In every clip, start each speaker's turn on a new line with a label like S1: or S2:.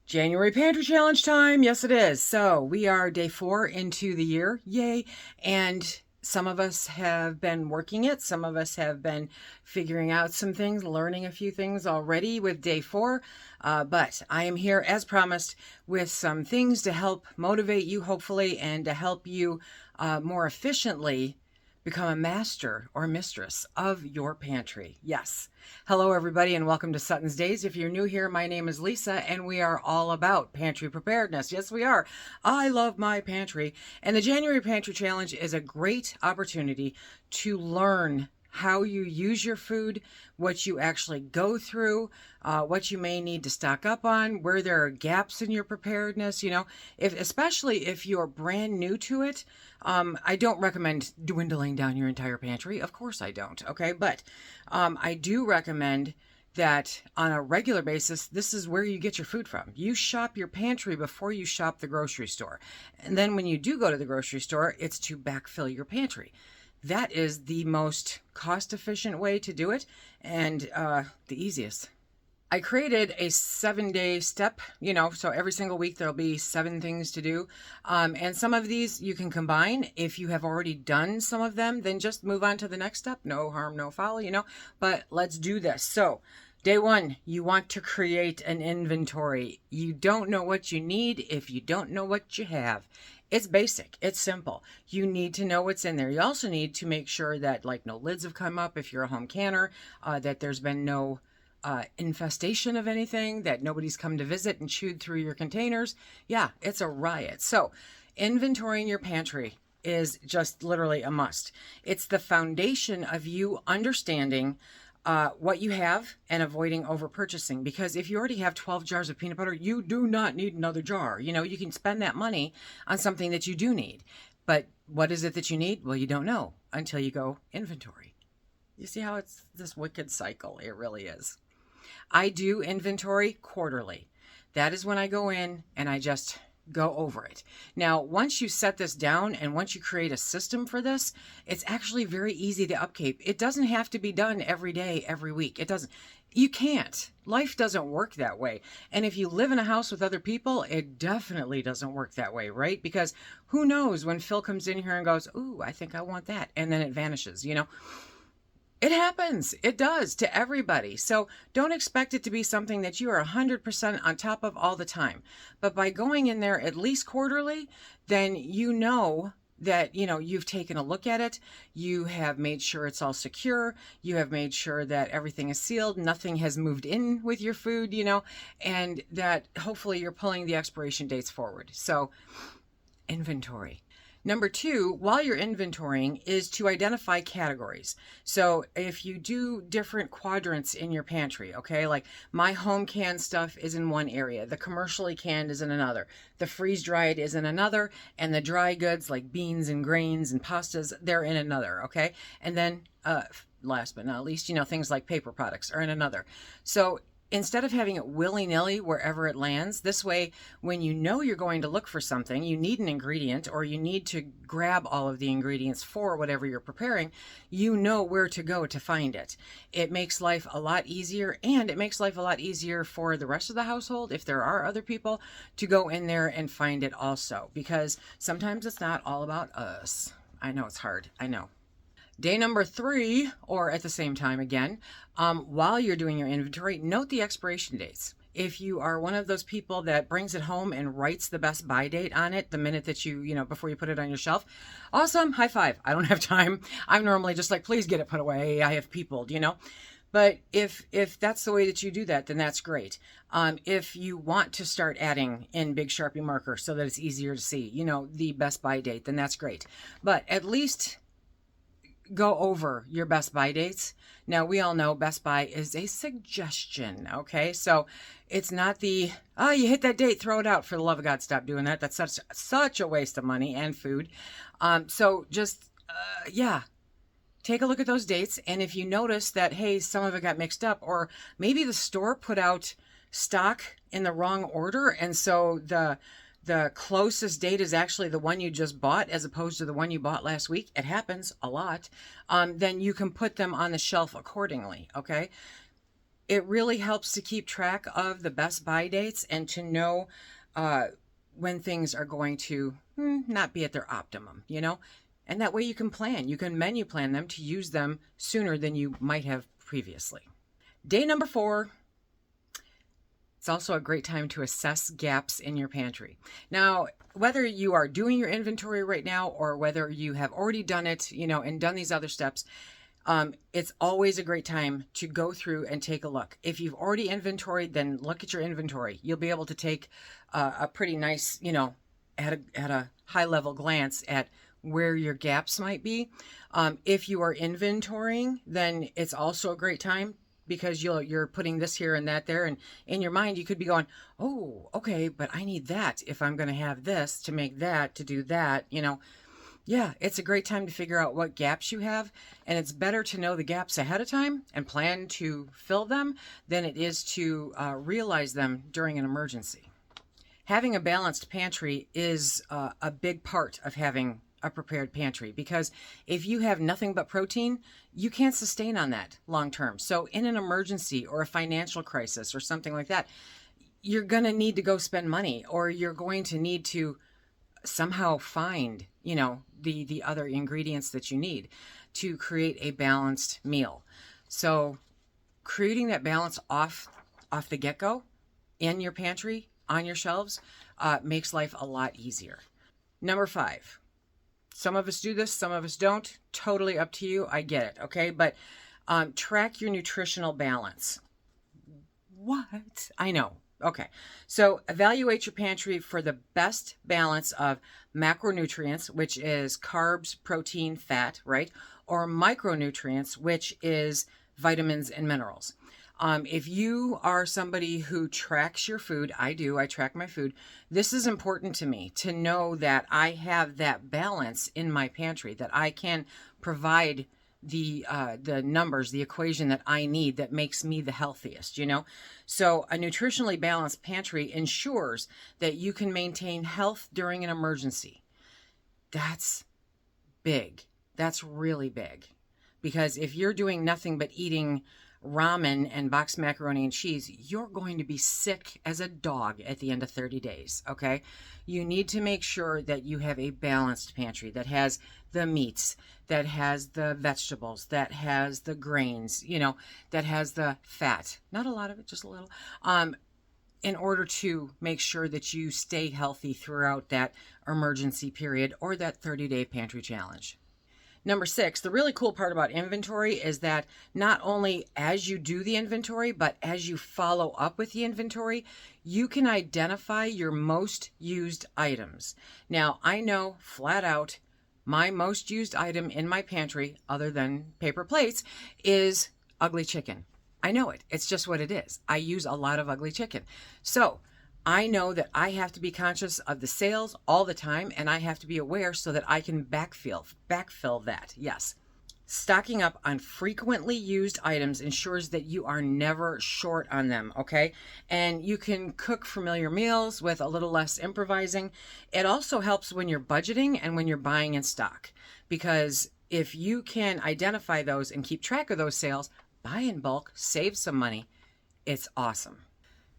S1: January Pantry Challenge time. Yes, it is. So we are day 4 into the year. Yay. And some of us have been working it. Some of us have been figuring out some things, learning a few things already with day 4. But I am here, as promised, with some things to help motivate you, hopefully, and to help you more efficiently become a master or mistress of your pantry. Yes. Hello, everybody, and welcome to Sutton's Days. If you're new here, my name is Lisa, and we are all about pantry preparedness. Yes, we are. I love my pantry. And the January Pantry Challenge is a great opportunity to learn how you use your food, what you actually go through, what you may need to stock up on, where there are gaps in your preparedness. Especially if you're brand new to it, I don't recommend dwindling down your entire pantry. Of course I don't, okay? But I do recommend that on a regular basis, this is where you get your food from. You shop your pantry before you shop the grocery store. And then when you do go to the grocery store, it's to backfill your pantry. That is the most cost-efficient way to do it, and the easiest. I created a 7-day step, so every single week there'll be 7 things to do. And some of these you can combine. If you have already done some of them, then just move on to the next step. No harm, no foul, but let's do this. So day 1, you want to create an inventory. You don't know what you need if you don't know what you have. It's basic. It's simple. You need to know what's in there. You also need to make sure that no lids have come up if you're a home canner, that there's been no infestation of anything, that nobody's come to visit and chewed through your containers. Yeah, it's a riot. So inventorying your pantry is just literally a must. It's the foundation of you understanding what you have and avoiding over purchasing. Because if you already have 12 jars of peanut butter, you do not need another jar. You can spend that money on something that you do need. But what is it that you need? Well, you don't know until you go inventory. You see how it's this wicked cycle? It really is. I do inventory quarterly. That is when I go in and I just go over it. Now, once you set this down and once you create a system for this, it's actually very easy to upkeep. It doesn't have to be done every day, every week. It doesn't. You can't. Life doesn't work that way. And if you live in a house with other people, it definitely doesn't work that way, right? Because who knows when Phil comes in here and goes, "Ooh, I think I want that," and then it vanishes, It happens. It does to everybody. So don't expect it to be something that you are 100% on top of all the time. But by going in there at least quarterly, then you know that, you've taken a look at it. You have made sure it's all secure. You have made sure that everything is sealed. Nothing has moved in with your food, and that hopefully you're pulling the expiration dates forward. So inventory. Number 2, while you're inventorying, is to identify categories. So if you do different quadrants in your pantry, okay, like my home canned stuff is in one area, the commercially canned is in another, the freeze-dried is in another, and the dry goods like beans and grains and pastas, they're in another, okay? And then last but not least, things like paper products are in another. So instead of having it willy-nilly wherever it lands, this way, when you know you're going to look for something, you need an ingredient or you need to grab all of the ingredients for whatever you're preparing, you know where to go to find it. It makes life a lot easier, and it makes life a lot easier for the rest of the household, if there are other people, to go in there and find it also, because sometimes it's not all about us. I know it's hard. I know. Day number 3, or at the same time again, while you're doing your inventory, note the expiration dates. If you are one of those people that brings it home and writes the best buy date on it the minute that before you put it on your shelf, awesome, high five. I don't have time. I'm normally just like, please get it put away. I have people, But if that's the way that you do that, then that's great. If you want to start adding in big Sharpie marker so that it's easier to see, the best buy date, then that's great. But at least go over your best buy dates. Now, we all know Best Buy is a suggestion, okay? So it's not you hit that date, throw it out. For the love of God, stop doing that. That's such a waste of money and food. So just, take a look at those dates. And if you notice that, hey, some of it got mixed up, or maybe the store put out stock in the wrong order, and so the closest date is actually the one you just bought as opposed to the one you bought last week, it happens a lot, then you can put them on the shelf accordingly, okay? It really helps to keep track of the best buy dates and to know when things are going to not be at their optimum, you know? And that way you can plan. You can menu plan them to use them sooner than you might have previously. Day number 4. It's also a great time to assess gaps in your pantry. Now, whether you are doing your inventory right now or whether you have already done it, you know, and done these other steps, it's always a great time to go through and take a look. If you've already inventoried, then look at your inventory. You'll be able to take a pretty nice, you know, at a high level glance at where your gaps might be. If you are inventorying, then it's also a great time because you're putting this here and that there, and in your mind you could be going, oh, okay, but I need that if I'm going to have this to make that, to do that, you know. Yeah, it's a great time to figure out what gaps you have, and it's better to know the gaps ahead of time and plan to fill them than it is to realize them during an emergency. Having a balanced pantry is a big part of having a prepared pantry, because if you have nothing but protein, you can't sustain on that long term. So in an emergency or a financial crisis or something like that, you're going to need to go spend money, or you're going to need to somehow find, you know, the other ingredients that you need to create a balanced meal. So creating that balance off the get-go in your pantry, on your shelves, makes life a lot easier. Number 5. Some of us do this, some of us don't. Totally up to you. I get it, okay? But track your nutritional balance. What? I know. Okay. So evaluate your pantry for the best balance of macronutrients, which is carbs, protein, fat, right? Or micronutrients, which is vitamins and minerals. If you are somebody who tracks your food, I do, I track my food. This is important to me to know that I have that balance in my pantry, that I can provide the numbers, the equation that I need that makes me the healthiest, you know? So a nutritionally balanced pantry ensures that you can maintain health during an emergency. That's big. That's really big. Because if you're doing nothing but eating ramen and boxed macaroni and cheese, you're going to be sick as a dog at the end of 30 days, okay? You need to make sure that you have a balanced pantry that has the meats, that has the vegetables, that has the grains, you know, that has the fat. Not a lot of it, just a little. In order to make sure that you stay healthy throughout that emergency period or that 30-day pantry challenge. Number 6, the really cool part about inventory is that not only as you do the inventory, but as you follow up with the inventory, you can identify your most used items. Now, I know flat out my most used item in my pantry, other than paper plates, is ugly chicken. I know it. It's just what it is. I use a lot of ugly chicken. So I know that I have to be conscious of the sales all the time, and I have to be aware so that I can backfill that. Yes. Stocking up on frequently used items ensures that you are never short on them, okay? And you can cook familiar meals with a little less improvising. It also helps when you're budgeting and when you're buying in stock, because if you can identify those and keep track of those sales, buy in bulk, save some money. It's awesome.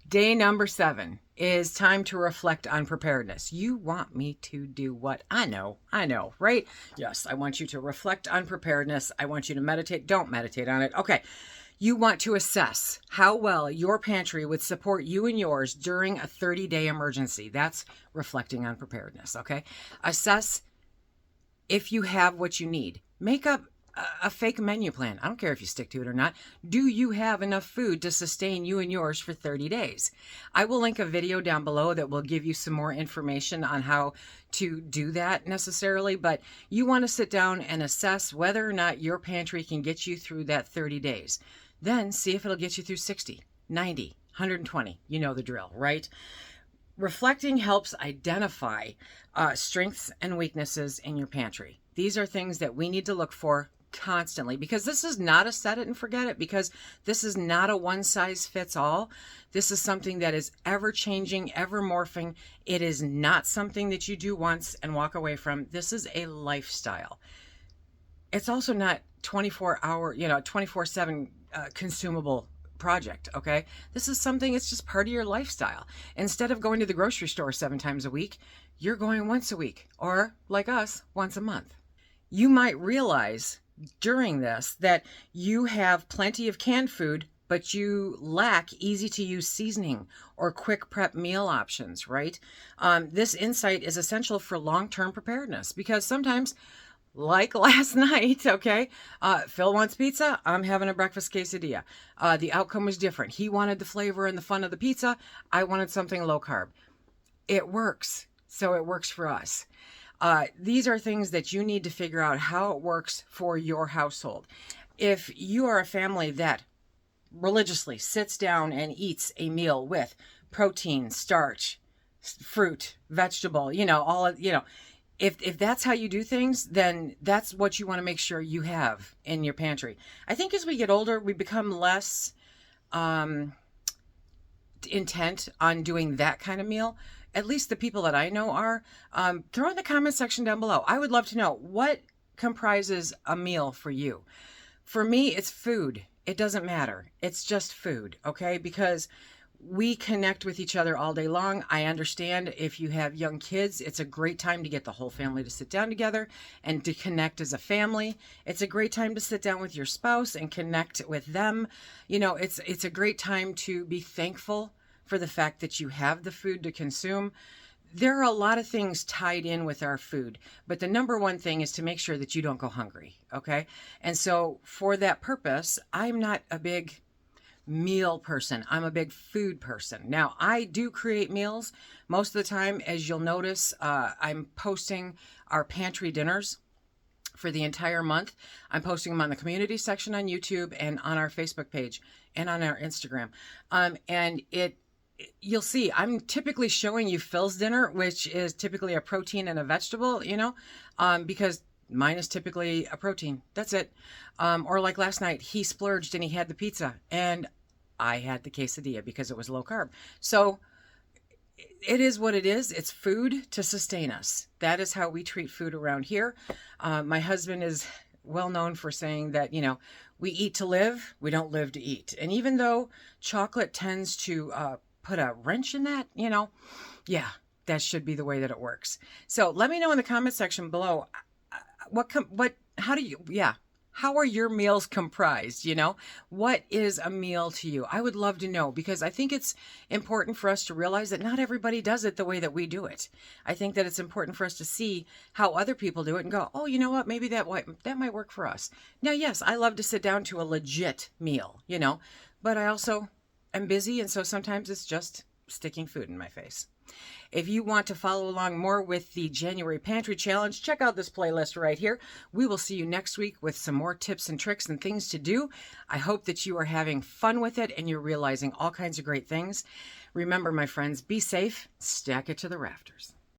S1: Day number 7 is time to reflect on preparedness. You want me to do what? I know, right? Yes, I want you to reflect on preparedness. I want you to meditate. Don't meditate on it. Okay. You want to assess how well your pantry would support you and yours during a 30-day emergency. That's reflecting on preparedness, okay? Assess if you have what you need. Make up a fake menu plan. I don't care if you stick to it or not. Do you have enough food to sustain you and yours for 30 days? I will link a video down below that will give you some more information on how to do that necessarily, but you want to sit down and assess whether or not your pantry can get you through that 30 days. Then see if it'll get you through 60, 90, 120. You know the drill, right? Reflecting helps identify strengths and weaknesses in your pantry. These are things that we need to look for constantly, because this is not a set it and forget it, because this is not a one size fits all. This is something that is ever changing, ever morphing. It is not something that you do once and walk away from. This is a lifestyle. It's also not 24-hour, 24/7 consumable project, okay? This is something, it's just part of your lifestyle. Instead of going to the grocery store 7 times a week, you're going once a week, or like us, once a month. You might realize during this that you have plenty of canned food, but you lack easy to use seasoning or quick prep meal options, right? This insight is essential for long-term preparedness because sometimes, like last night, okay, Phil wants pizza, I'm having a breakfast quesadilla. The outcome was different. He wanted the flavor and the fun of the pizza. I wanted something low carb. It works. So it works for us. These are things that you need to figure out how it works for your household. If you are a family that religiously sits down and eats a meal with protein, starch, fruit, vegetable, all of, if that's how you do things, then that's what you want to make sure you have in your pantry. I think as we get older, we become less intent on doing that kind of meal. At least the people that I know are. Throw in the comment section down below. I would love to know what comprises a meal for you. For me, it's food. It doesn't matter. It's just food, okay? Because we connect with each other all day long. I understand if you have young kids, it's a great time to get the whole family to sit down together and to connect as a family. It's a great time to sit down with your spouse and connect with them. It's a great time to be thankful for the fact that you have the food to consume. There are a lot of things tied in with our food, but the number one thing is to make sure that you don't go hungry, okay? And so for that purpose, I'm not a big meal person. I'm a big food person. Now, I do create meals. Most of the time, as you'll notice, I'm posting our pantry dinners for the entire month. I'm posting them on the community section on YouTube and on our Facebook page and on our Instagram. You'll see, I'm typically showing you Phil's dinner, which is typically a protein and a vegetable, because mine is typically a protein. That's it. Or like last night, he splurged and he had the pizza and I had the quesadilla because it was low carb. So it is what it is. It's food to sustain us. That is how we treat food around here. My husband is well known for saying that, we eat to live, we don't live to eat. And even though chocolate tends to put a wrench in that, that should be the way that it works. So let me know in the comment section below, how are your meals comprised? What is a meal to you? I would love to know, because I think it's important for us to realize that not everybody does it the way that we do it. I think that it's important for us to see how other people do it and go, oh, you know what? Maybe that might work for us. Now, yes, I love to sit down to a legit meal, but I also am busy, and so sometimes it's just sticking food in my face. If you want to follow along more with the January Pantry Challenge, check out this playlist right here. We will see you next week with some more tips and tricks and things to do. I hope that you are having fun with it and you're realizing all kinds of great things. Remember, my friends, be safe, stack it to the rafters.